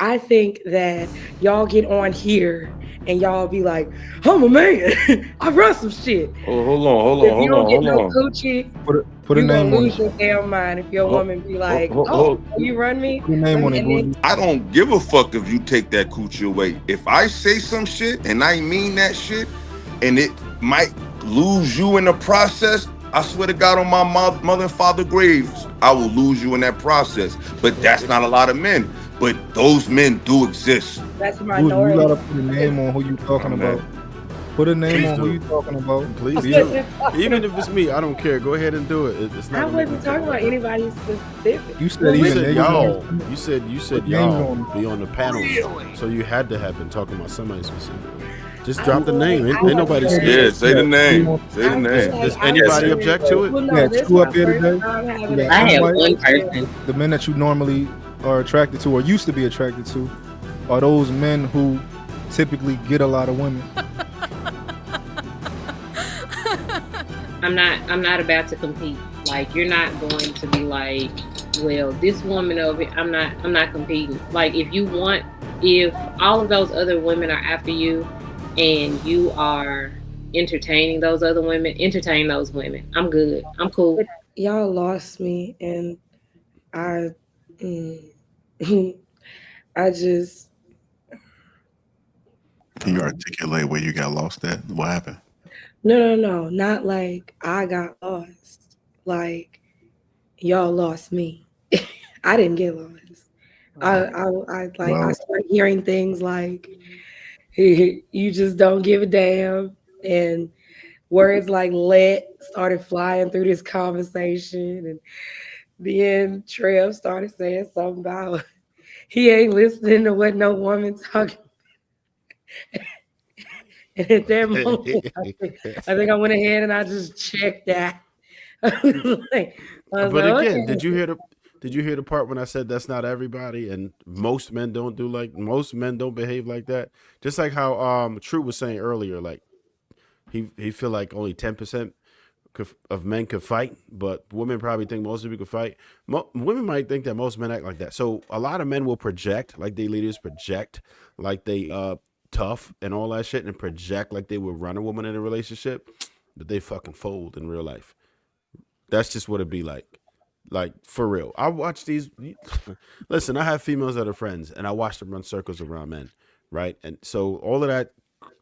I think that y'all get on here and y'all be like, I'm a man. I run some shit. Oh, hold on, hold If on, you hold don't on, get hold no on. coochie, Put a you're gonna name on it. lose your damn mind if your Hold, woman be hold, like, hold, oh, hold. you run me? Put a name on it, And then Boujee. I don't give a fuck if you take that coochie away. If I say some shit and I mean that shit, and it might lose you in the process, I swear to God on my mother and father graves, I will lose you in that process. But that's not a lot of men. But those men do exist. that's a Boujee, you minority. gotta put a name on who you talking I'm about. that. Put a name Please on who do. you talking about. Please Be do. it. Even if it's me, I don't care. Go ahead and do it. It's not I gonna make me wasn't feel talking about better. anybody specific. You said Well, You we, even said niggas y'all. on it. You said Put names y'all on it. be on the panels, Really? so you had to have been talking about somebody specific. Just I drop the feel like name. Ain't, I ain't was nobody very, Yeah, scared. say the name. Say the I feel name. like Does I was anybody very, object to it? well, We no, had this is two my up here first today. time We having a got I have invite. one conversation. person. The men that you normally are attracted to or used to be attracted to are those men who typically get a lot of women. I'm not about to compete. Like, you're not going to be like, well, this woman over here, I'm not competing. Like, if all of those other women are after you and you are entertaining those other women, entertain those women. I'm good. I'm cool. But y'all lost me, and I, mm, I just Can you articulate where you got lost at? What happened? no, not like I got lost. Like y'all lost me. I didn't get lost. I Well, started hearing things like you just don't give a damn, and words like "let" started flying through this conversation, and then Trev started saying something about he ain't listening to what no woman talking. And at that moment, I think I went ahead and I just checked that. I was But like, again, okay. did you hear the part when I said that's not everybody and most men don't behave like that? Just like how True was saying earlier, like he feel like only 10% of men could fight, but women probably think most of you could fight. Women might think that most men act like that. So a lot of men will project like they leaders project like they tough and all that shit and project like they would run a woman in a relationship, but they fucking fold in real life. That's just what it'd be like. Like for real. I watch these listen, I have females that are friends and I watch them run circles around men, right? And so all of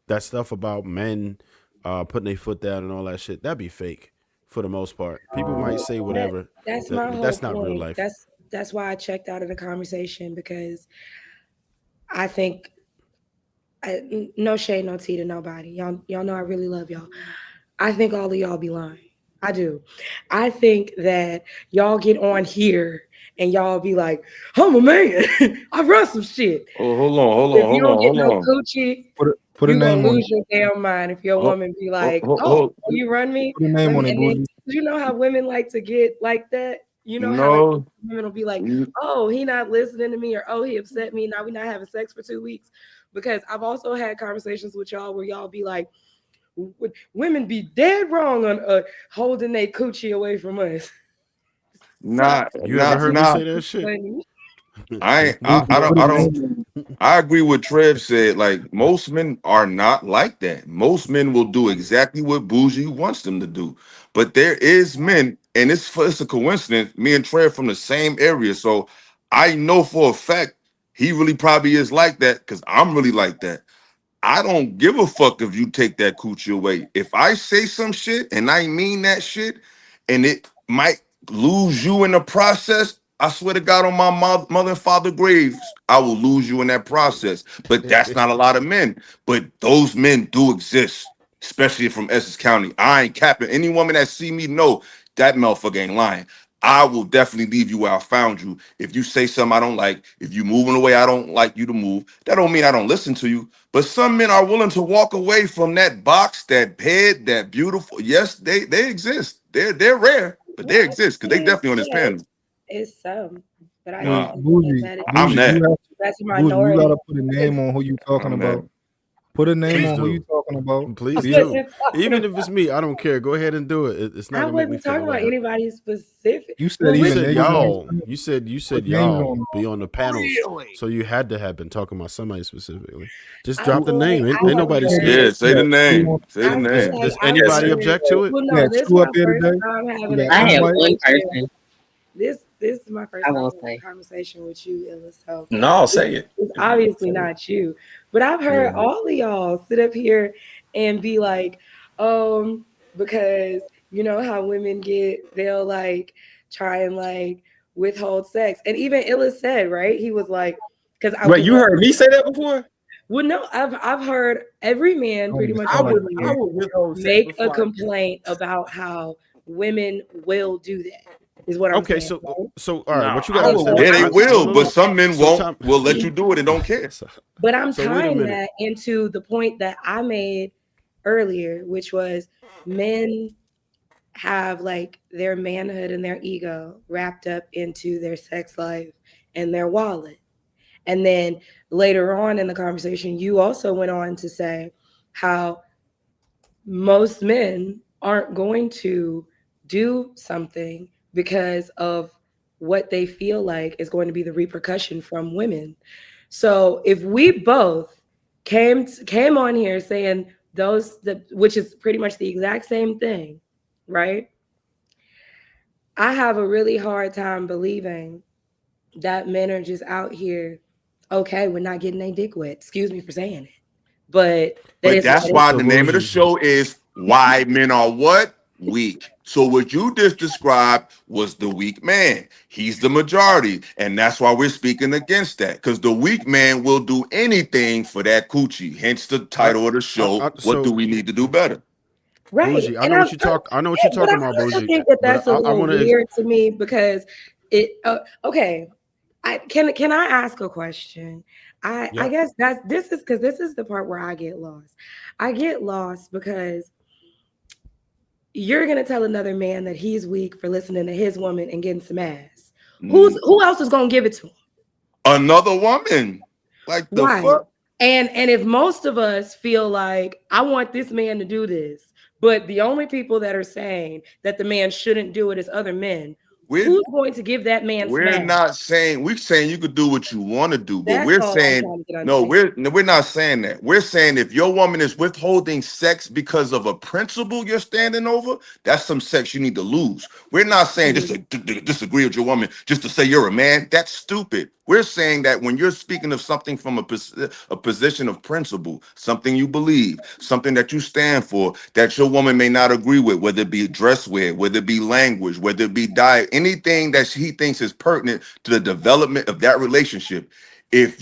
that stuff about men putting their foot down and all that shit, that'd be fake for the most part. People might say That whatever, that's my but whole that's not real point. life. That's why I checked out of the conversation because I think no shade, no tea to nobody. Y'all know I really love y'all. I think all of y'all be lying. I do. I think that y'all get on here and y'all be like, I'm a man. I run some shit. Oh, hold on, hold on, If you hold don't on, get hold no on. coochie, Put a you're gonna name on it. lose your damn mind if your Hold, woman be hold, like, hold, "Oh, hold. you run me." Put a Let name on me. it, And then Boujee. you know how women like to get like that. You know how like No. women will be like, "Oh, he not listening to me," or "Oh, he upset me. Now we not having sex for 2 weeks." Because I've also had conversations with y'all where y'all be like, "Women be dead wrong on holding their coochie away from us." So Not, You ever not, heard me not. say that shit? funny. Boujee, put a I name don't. on it. I agree with Trev said. Like most men are not like that. Most men will do exactly what Bougie wants them to do. But there is men, and it's a coincidence. Me and Trev from the same area, so I know for a fact he really probably is like that because I'm really like that. I don't give a fuck if you take that coochie away. If I say some shit and I mean that shit, and it might lose you in the process, I swear to God on my mother and father graves, I will lose you in that process. But that's not a lot of men. But those men do exist, especially from Essex County. I ain't capping. Any woman that see me know that motherfucker ain't lying. I will definitely leave you where I found you. If you say something I don't like, if you moving the way I don't like you to move, that don't mean I don't listen to you. But some men are willing to walk away from that box, that bed, that beautiful. Yes, they exist. They're rare, but Yeah, they exist because they definitely on this yeah, panel. it's some, but I Hey, do Nah, think Bougie, that I'm Bougie, that. that's a You minority. gotta put a name on who you talking I'm that. about. Put a name Please on who you do. talking about. Please Be do. Talking Even if about- it's me, I don't care. Go ahead and do it. It's not I gonna make me wasn't feel talking about away. anybody specific. You said Well, You even said niggas y'all. on You said put names y'all on. be on the panels, Really? so you had to have been talking about somebody specifically. Just I drop the feel like name. Ain't, I ain't have nobody heard. scared. Yeah, say the You name. want- Say the I Does, feel name. like does I've anybody heard. object to it? Well, Yeah, no, this is True up my here first today. time having You a got I have invite. one conversation. person This is my first I time won't having a say. conversation with you, Illa. So No, say it. it's obviously not you. But I've heard Yeah. all of y'all sit up here and be like, because you know how women they'll like try and like withhold sex. And even Illa said, right? He was like, because I Wait, because you heard me say that before? well, no, I've heard every man Don't pretty even much I sound like would on you. I here would withhold sex make a before I complaint about how women will do that. Is what I'm Okay. saying. So Right? all right. No, What you I gotta would understand? Yeah, they I No, will, no, but no. some men So won't. Tom. Will let you do it and don't care. So, But I'm so wait a tying minute. that into the point that I made earlier, which was men have like their manhood and their ego wrapped up into their sex life and their wallet. And then later on in the conversation, you also went on to say how most men aren't going to do something because of what they feel like is going to be the repercussion from women. So if we both came on here saying which is pretty much the exact same thing, right? I have a really hard time believing that men are just out here okay with not getting their dick wet. Excuse me for saying it, but that But is what that's it why So the name of the Boujee. show is Why Men Are What? Weak. So what you just described was the weak man. He's the majority. And that's why we're speaking against that. Because the weak man will do anything for that coochie. Hence the title of the show. What do So we need to do better? right. Bougie, I And know what you talk. I know what you're but I talking about, also Bougie. think that But that's a I little want to. weird to me because it. Okay, can I ask a question? I Yep. guess this is because this is the part where I get lost. I get lost because you're gonna tell another man that he's weak for listening to his woman and getting some ass. Mm, Who else is gonna give it to him? Another woman. Like the Right. fuck? And if most of us feel like I want this man to do this, but the only people that are saying that the man shouldn't do it is other men, We're who's going to give that man we're smash? not saying we're saying you could do what you want to do, but That's we're all I'm saying trying to get no, understanding. we're not saying that. We're saying if your woman is withholding sex because of a principle you're standing over, that's some sex you need to lose. We're not saying just to disagree with your woman just to say you're a man. That's stupid. We're saying that when you're speaking of something from a position of principle, something you believe, something that you stand for, that your woman may not agree with, whether it be dress wear, whether it be language, whether it be diet, anything that he thinks is pertinent to the development of that relationship. If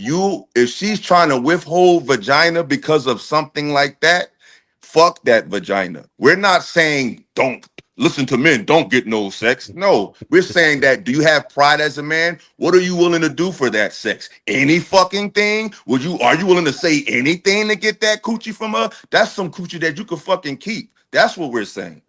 she's trying to withhold vagina because of something like that, fuck that vagina. We're not saying don't listen to men, don't get no sex. No, we're saying that do you have pride as a man? What are you willing to do for that sex? Any fucking thing? Are you willing to say anything to get that coochie from her? That's some coochie that you could fucking keep. That's what we're saying.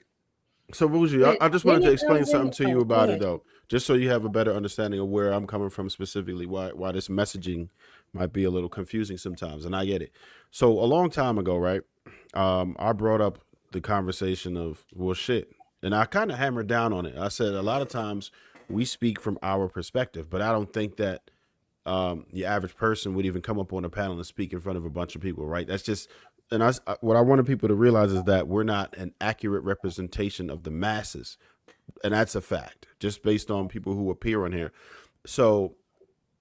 So Bougie, But I just then wanted to it explain comes in. something to you Oh, go about it ahead. though, just so you have a better understanding of where I'm coming from specifically. Why this messaging might be a little confusing sometimes, and I get it. So a long time ago, right? I brought up the conversation of well, shit, and I kind of hammered down on it. I said a lot of times we speak from our perspective, but I don't think that the average person would even come up on a panel and speak in front of a bunch of people, right? That's just, and what I wanted people to realize is that we're not an accurate representation of the masses, and that's a fact, just based on people who appear on here. So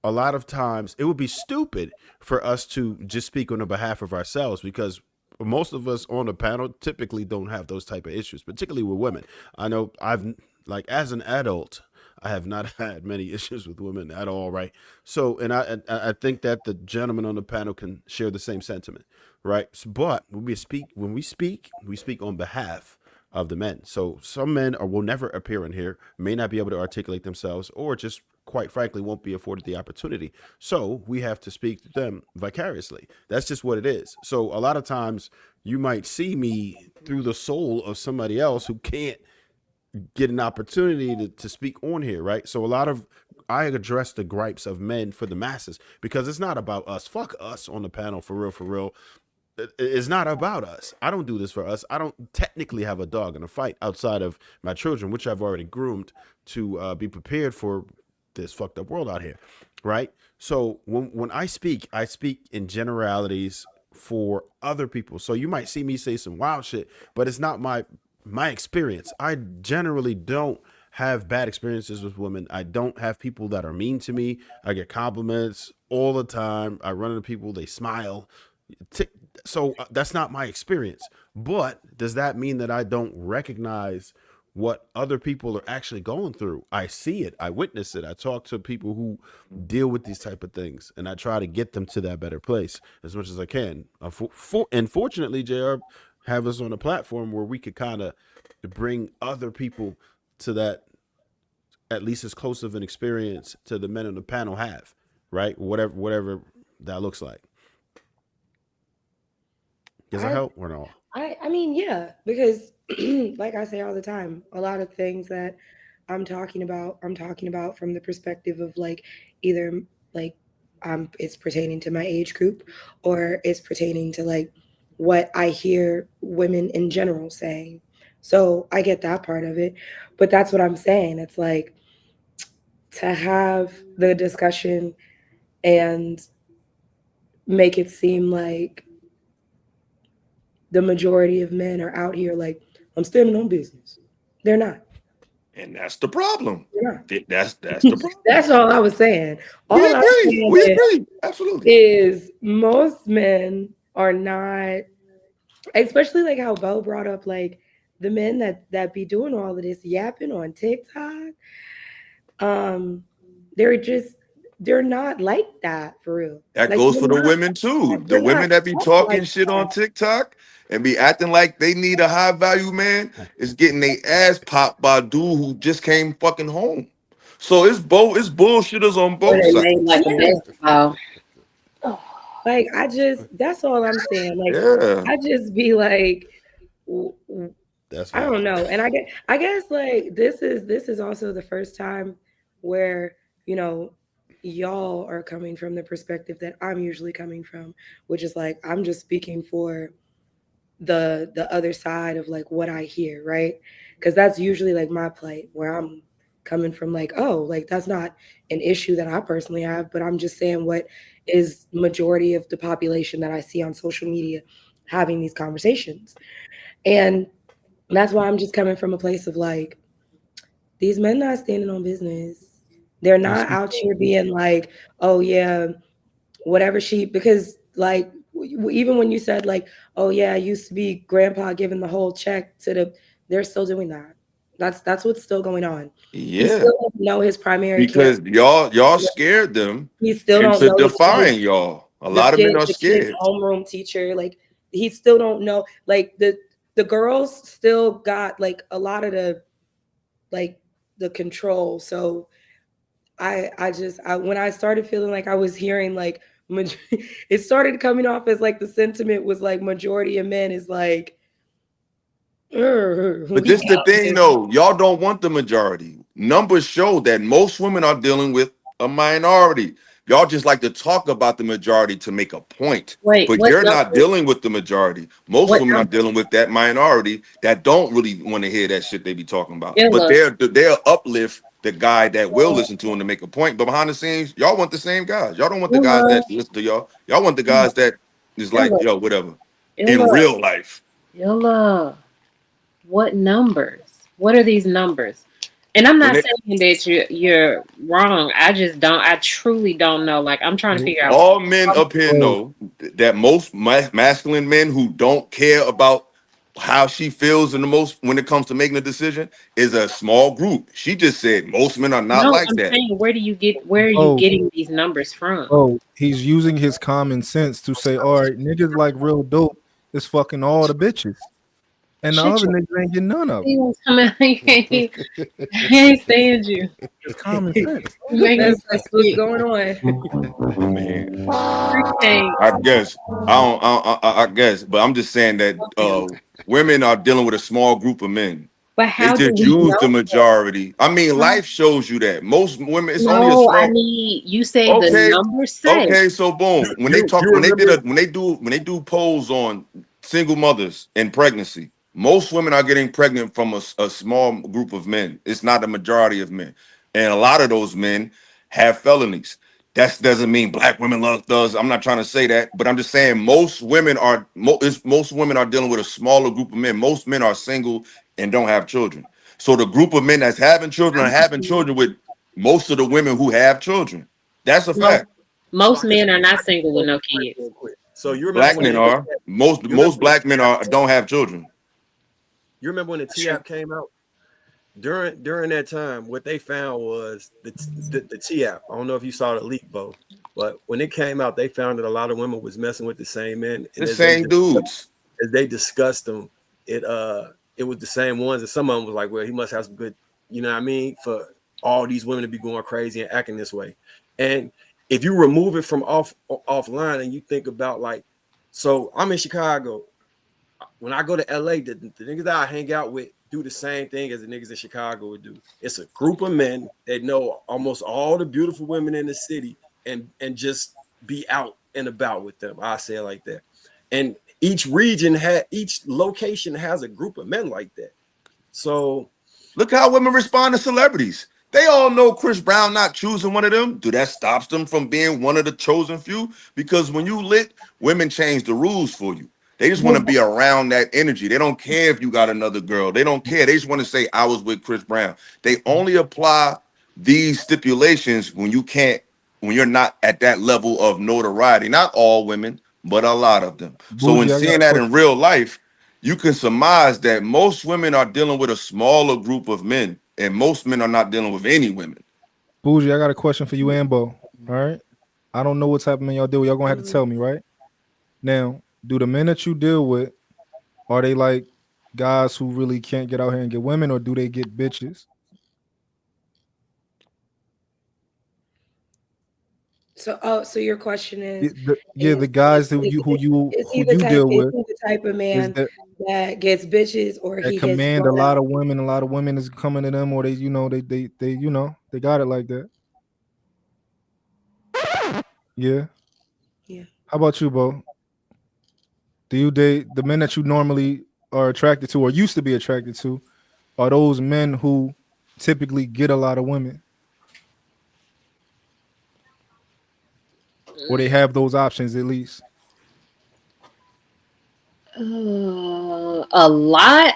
a lot of times it would be stupid for us to just speak on the behalf of ourselves because most of us on the panel typically don't have those type of issues, particularly with women. I know I've like as an adult, I have not had many issues with women at all, right? So, and I think that the gentleman on the panel can share the same sentiment, right? But we speak on behalf of the men. So some men will never appear in here, may not be able to articulate themselves, or just quite frankly won't be afforded the opportunity. So we have to speak to them vicariously. That's just what it is. So a lot of times you might see me through the soul of somebody else who can't get an opportunity to speak on here, right? So I address the gripes of men for the masses because it's not about us. Fuck us on the panel, for real, for real. It's not about us. I don't do this for us. I don't technically have a dog in a fight outside of my children, which I've already groomed to be prepared for this fucked up world out here, right? So when I speak in generalities for other people. So you might see me say some wild shit, but it's not my experience. I generally don't have bad experiences with women. I don't have people that are mean to me. I get compliments all the time. I run into people, they smile. So that's not my experience. But does that mean that I don't recognize what other people are actually going through? I see it. I witness it. I talk to people who deal with these type of things, and I try to get them to that better place as much as I can. And fortunately, JR have us on a platform where we could kind of bring other people to that, at least as close of an experience to the men on the panel have, right? Whatever that looks like. Does that help or no? I mean, yeah, because like I say all the time, a lot of things that I'm talking about from the perspective of like either like it's pertaining to my age group or it's pertaining to like what I hear women in general saying. So I get that part of it, but that's what I'm saying. It's like to have the discussion and make it seem like the majority of men are out here like, I'm standing on business. They're not. And that's the problem. They're not. That's the problem. That's all I was saying. All We I was agree. saying We agree. Absolutely. is most men are not, especially like how Bo brought up like the men that be doing all of this yapping on TikTok. They're not like that for real. That Like goes they're for the not, women too. The they're not women that be up talking like shit on that. TikTok and be acting like they need a high value man is getting their ass popped by a dude who just came fucking home. So it's bullshitters on Or both they sides. made like a Yeah. basketball. Like that's all I'm saying. Like Yeah. I just be like, That's I valid. don't know. And I guess like this is also the first time where, you know, y'all are coming from the perspective that I'm usually coming from, which is like I'm just speaking for the other side of like what I hear, right? Because that's usually like my plight where I'm coming from like, oh, like that's not an issue that I personally have, but I'm just saying what is majority of the population that I see on social media having these conversations. And that's why I'm just coming from a place of like, these men not standing on business. They're not out here being like, oh yeah, whatever because like even when you said like, oh yeah, it used to be grandpa giving the whole check to they're still doing that. That's what's still going on. He Yeah. still doesn't know his primary care. Because y'all scared them He still don't into know defying y'all. A lot of men are the kid's scared. homeroom teacher. Like he still don't know. Like the girls still got like a lot of the control. So I when I started feeling like I was hearing like it started coming off as like the sentiment was like majority of men is like But this the thing though, y'all don't want the majority. Numbers show that most women are dealing with a minority. Y'all just like to talk about the majority to make a point, Wait, but what you're number? not dealing with the majority. Most What women are number? dealing with that minority that don't really want to hear that shit they be talking about. Yeah, But look. they'll uplift the guy that will listen to him to make a point. But behind the scenes, y'all want the same guys. Y'all don't want the guys that listen to y'all. Y'all want the guys that is like, yo, whatever. In real life. Yella, what numbers? What are these numbers? And I'm When not it, saying that you're wrong. I truly don't know. Like I'm trying to figure out. all men up here know that most masculine men who don't care about how she feels in the most when it comes to making a decision is a small group. She just said most men are not No, like I'm that. saying where are you Oh, getting these numbers from? oh, he's using his common sense to say, all right, niggas like real dope is fucking all the bitches. And the Shut other your niggas ain't getting none of them. you can't stand you. It's common sense. You make me that's what's going on. I mean, can't. I guess I guess, but I'm just saying that women are dealing with a small group of men. But They how do just we use the know? majority. I mean, How? life shows you that. Most women, it's only a No, I small. need you say the Okay, numbers say. okay. So You boom. When they you talk, you when they did remember? a, when they do polls on single mothers and pregnancy, most women are getting pregnant from a small group of men. It's not the majority of men, and a lot of those men have felonies. That doesn't mean black women love thugs. I'm not trying to say that, but I'm just saying most women are dealing with a smaller group of men. Most men are single and don't have children. So the group of men that's having children are having children with most of the women who have children. That's a Most fact. So most men are not single with no kids. real quick. So you remember Black when men the are. you remember Most when the black men T-App are don't have children. you remember when the T-App came out? During that time, what they found was the T-App. I don't know if you saw the leak, Bo, but when it came out, they found that a lot of women was messing with the same men, The and same dudes. as they discussed them, it was the same ones, and some of them was like, well, he must have some good, you know what I mean, for all these women to be going crazy and acting this way. And if you remove it from offline and you think about like, so I'm in Chicago. When I go to LA, the niggas that I hang out with do the same thing as the niggas in Chicago would do. It's a group of men that know almost all the beautiful women in the city and just be out and about with them. I say it like that. And each location has a group of men like that. So Look how women respond to celebrities. They all know Chris Brown not choosing one of them. Do that stops them from being one of the chosen few? Because when you lit, women change the rules for you. They just want to be around that energy. They don't care if you got another girl. They don't care. They just want to say, I was with Chris Brown. They only apply these stipulations when you're not at that level of notoriety. Not all women, but a lot of them. So in Boujee, I got seeing a that in question. real life, you can surmise that most women are dealing with a smaller group of men, and most men are not dealing with any women. Boujee, I got a question for you and Bo. All right. I don't know what type of men y'all deal with. Y'all gonna have to tell me, right? Now, do the men that you deal with, are they like guys who really can't get out here and get women, or do they get bitches? So your question is, The is guys is he who the you type? deal Is with he the type of is man that that gets bitches, or that he gets command a brought lot out? of women. A lot of women is coming to them, or they got it like that. Yeah. Yeah. How about you, Bo? Do you date the men that you normally are attracted to or used to be attracted to? Are those men who typically get a lot of women, or they have those options at least? A lot.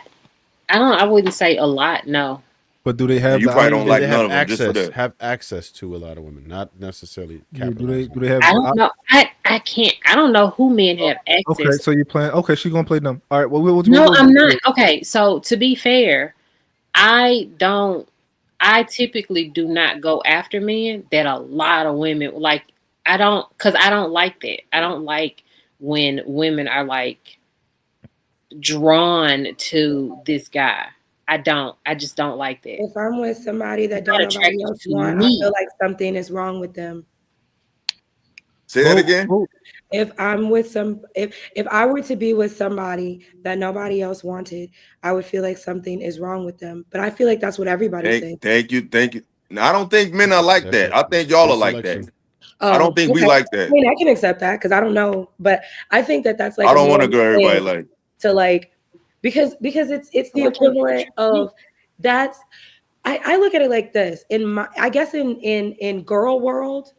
I wouldn't say a lot. No. But do they And have you the probably don't option? Do like they none have of them just for access? that. Have access to a lot of women, not necessarily Yeah, capitalizing do on they it. have I the don't option? know. I can't. I don't know who men have Okay, access. so you plan. Okay, she gonna play them. All right. Well, we'll No, go I'm back to not. it. Okay, so to be fair, I don't. I typically do not go after men that a lot of women like. I don't, because I don't like that. I don't like when women are like drawn to this guy. I don't. I just don't like that. If I'm with somebody that It's don't not nobody attractive else to want, I me. feel like something is wrong with them. Say that again. If I'm with if I were to be with somebody that nobody else wanted, I would feel like something is wrong with them. But I feel like that's what everybody thinks. Thank you. Now, I don't think men are like That's that. a I think y'all good are like that. selection. I don't Oh, think we okay. like I that. mean, I can accept that because I don't know, but I think that that's like I a don't want to normal go everybody thing like. to like because it's the equivalent of that's I look at it like this in my I guess in girl world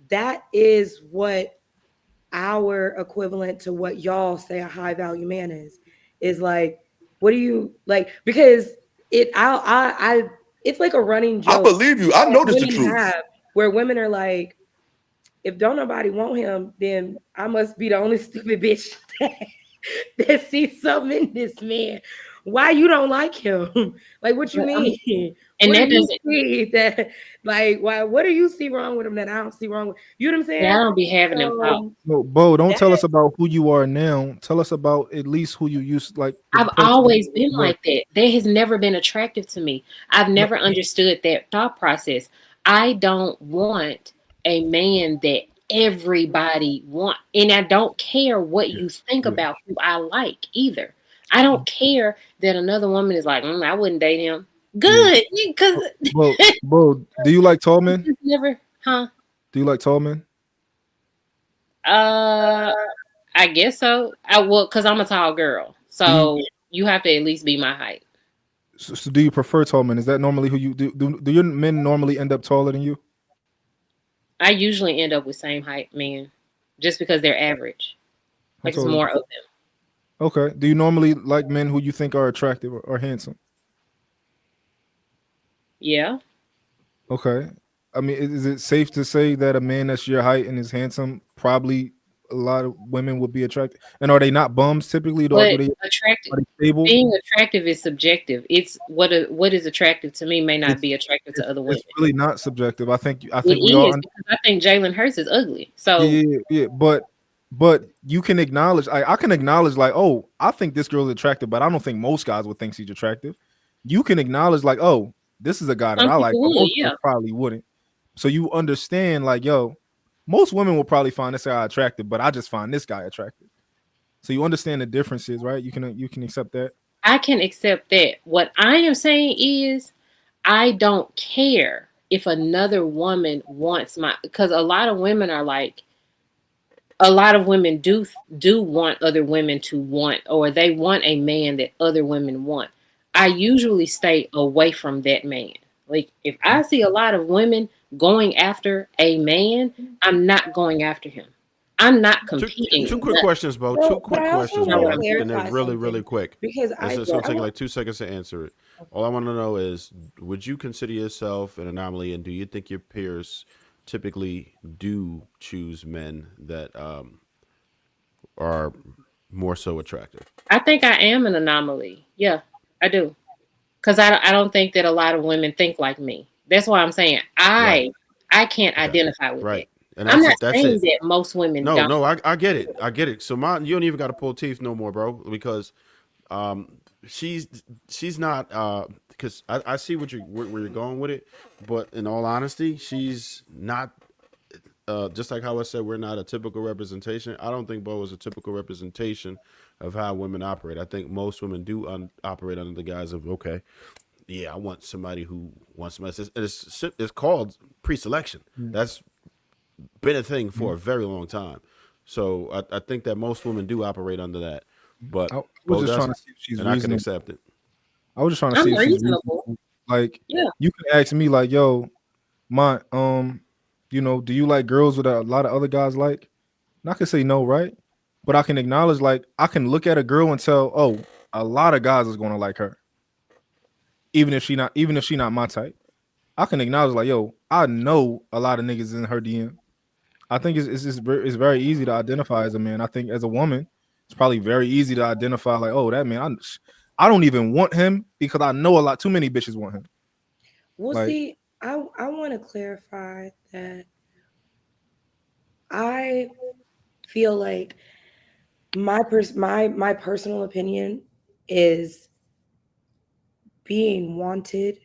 that is what our equivalent to what y'all say a high value man is like what do you like because I it's like a running I joke believe you. I that know this the women truth. have where women are like if don't nobody want him then I must be the only stupid bitch that sees something in this man. Why you don't like him? Like what you But mean? and What do that you doesn't. see that like why what do you see wrong with him that I don't see wrong with you know what I'm Yeah, I saying? don't be having them thoughts. So No, Bo, don't tell that us about who you are now. Tell us about at least who you used, like the I've person that always you been were. like that. That has never been attractive to me. I've No, never understood that thought process. I don't want a man that everybody want, and I don't care what yeah, you think yeah. about who I like either. I don't care that another woman is like, I wouldn't date him. Good, because Bro, do you like tall men? never, huh? Do you like tall men? I guess so. Because I'm a tall girl, so you have to at least be my height. So do you prefer tall men? Is that normally who you do? Do your men normally end up taller than you? I usually end up with same height men, just because they're average. Like it's more of them. Okay. Do you normally like men who you think are attractive or handsome? Yeah. Okay. I mean, is it safe to say that a man that's your height and is handsome, probably a lot of women would be attracted? And are they not bums typically? But Are they stable? being attractive is subjective. It's what is attractive to me may not be attractive to other women. It's really not subjective. I think It we all. is, because I think Jalen Hurts is ugly. So Yeah. But you can acknowledge. I can acknowledge like, oh, I think this girl is attractive, but I don't think most guys would think she's attractive. You can acknowledge like, oh, this is a guy that some I like, people but would, most yeah. people probably wouldn't. So you understand like, yo, most women will probably find this guy attractive, but I just find this guy attractive. So you understand the differences, right? You can accept that. I can accept that. What I am saying is, I don't care if another woman wants because a lot of women are like, a lot of women do want other women to want, or they want a man that other women want. I usually stay away from that man. Like if I see a lot of women going after a man, I'm not going after him. I'm not competing. Two quick questions, Bo. Well, Two quick but I also questions, want Bo. to And clarify they're really, really something, quick. because It's going to take like 2 seconds to answer it. All I want to know is, would you consider yourself an anomaly, and do you think your peers typically do choose men that are more so attractive? I think I am an anomaly. Yeah, I do. Because I don't think that a lot of women think like me. That's why I'm saying I can't identify with Right. that. And I'm not that's saying it. that most women don't. No, I get it. I get it. So you don't even got to pull teeth no more, bro, because she's not because I see where you're going with it, but in all honesty, she's not just like how I said we're not a typical representation. I don't think Bo is a typical representation of how women operate. I think most women do operate under the guise of, okay, yeah, I want somebody who wants somebody. It's called pre-selection. That's been a thing for a very long time. So I think that most women do operate under that. But I was just trying to see if she's and I can reasonable. accept it. I was just trying to I'm see if she's reasonable. reasonable. Like, Yeah. you can ask me like, yo, my do you like girls with a lot of other guys like? And I can say no, right? But I can acknowledge, like, I can look at a girl and tell, oh, a lot of guys is gonna like her, even if she not my type. I can acknowledge, like, yo, I know a lot of niggas in her DM. I think it's very easy to identify as a man. I think as a woman, it's probably very easy to identify, like, oh, that man, I don't even want him because I know a lot too many bitches want him. Well, Like, see, I want to clarify that I feel like my personal opinion is being wanted,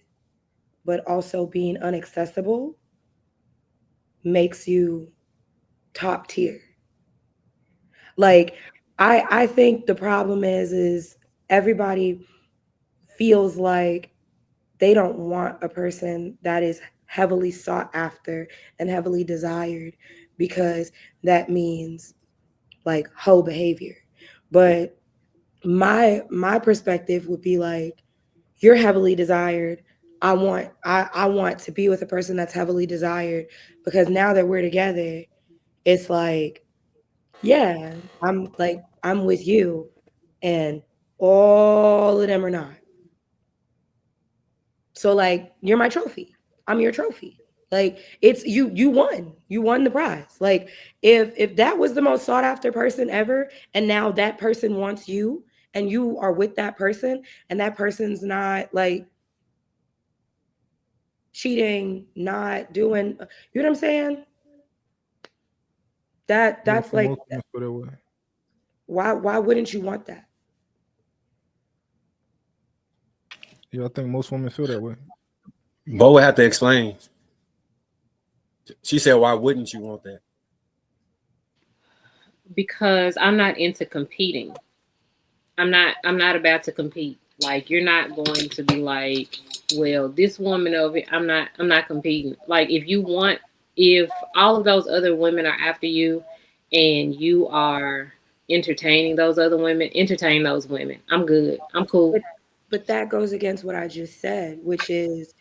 but also being unaccessible makes you top tier. Like I think the problem is everybody feels like they don't want a person that is heavily sought after and heavily desired, because that means like hoe behavior. But my perspective would be like, you're heavily desired. I want to be with a person that's heavily desired, because now that we're together, it's like, yeah, I'm with you, and all of them are not. So like, you're my trophy. I'm your trophy. Like, it's you won. You won the prize. Like, if that was the most sought after person ever, and now that person wants you, and you are with that person, and that person's not like cheating, not doing, you know what I'm saying? That's like, most women feel that way. why wouldn't you want that? Yeah, I think most women feel that way. Bo would have to explain. She said, "Why wouldn't you want that?" Because I'm not into competing. I'm not about to compete. Like you're not going to be like, well, this woman over here, I'm not competing. Like if all of those other women are after you and you are entertaining those other women, entertain those women. I'm good. I'm cool. But that goes against what I just said, which is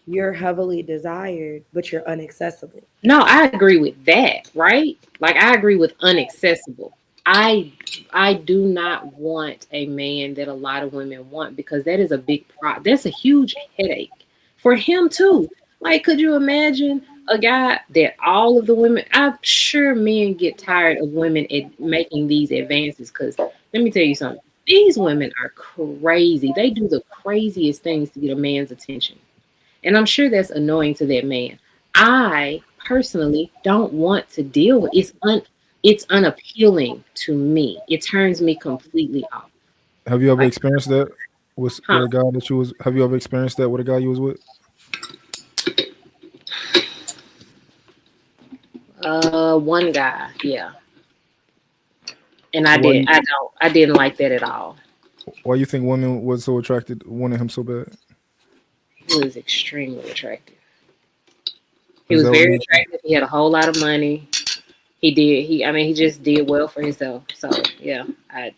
you're heavily desired, but you're unaccessible. No, I agree with that, right? Like I agree with unaccessible. I I do not want a man that a lot of women want because that is a big that's a huge headache for him too. Like could you imagine a guy that all of the women I'm sure men get tired of women making these advances cuz let me tell you something. These women are crazy. They do the craziest things to get a man's attention. And I'm sure that's annoying to that man. I personally don't want to deal with it's unappealing to me. It turns me completely off. Have you ever Like, experienced that with huh? a guy that you was? Have you ever experienced that with a guy you was with? One guy, yeah. And Why you I didn't like that at all. why you think women was so attracted, wanted him so bad? He was extremely attractive. He Is was that what very made you? attractive. He had a whole lot of money. I mean he just did well for himself. So yeah,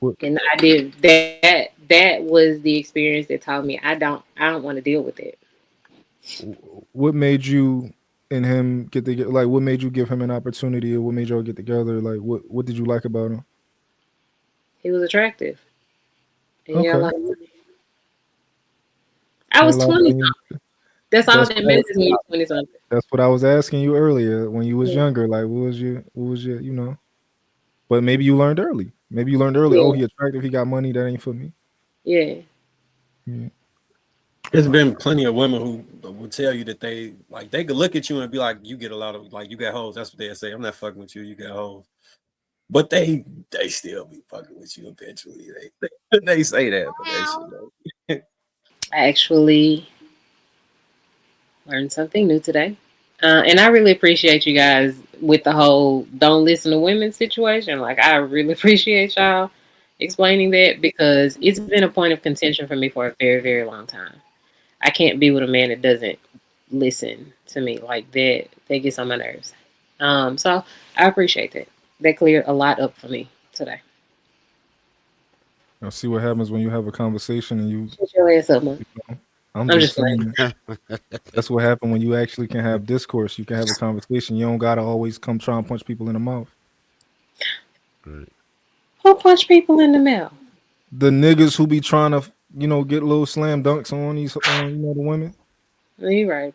What I did that was the experience that taught me I don't want to deal with it. what made you and him get together? Like, what made you give him an opportunity, or what made y'all get together? Like, what did you like about him? He was attractive. And yeah, Okay, like I and a was lot. 20 And something. That's all that's that what matters when you're 20 something. that's what I was asking you earlier when you was Yeah. younger. Like, what was your, you know? But maybe you learned early. Maybe you learned early. Oh, Yeah. he attractive. He got money. That ain't for me. Yeah. Yeah. There's been plenty of women who will tell you that they could look at you and be like, you get a lot of you got hoes. That's what they say. I'm not fucking with you. You got hoes. But they still be fucking with you eventually. They say that, but that shit though. I actually learned something new today. And I really appreciate you guys with the whole don't listen to women situation. Like, I really appreciate y'all explaining that because it's been a point of contention for me for a very, very long time. I can't be with a man that doesn't listen to me like that. That gets on my nerves. So I appreciate that. That cleared a lot up for me today. Now see what happens when you have a conversation and you. Shut your ass up, man. I'm I'm just just playing. saying that's what happened when you actually can have discourse. You can have a conversation. You don't gotta always come try and punch people in the mouth. Right. Who punch people in the mouth? The niggas who be trying to, get little slam dunks on the women. You right.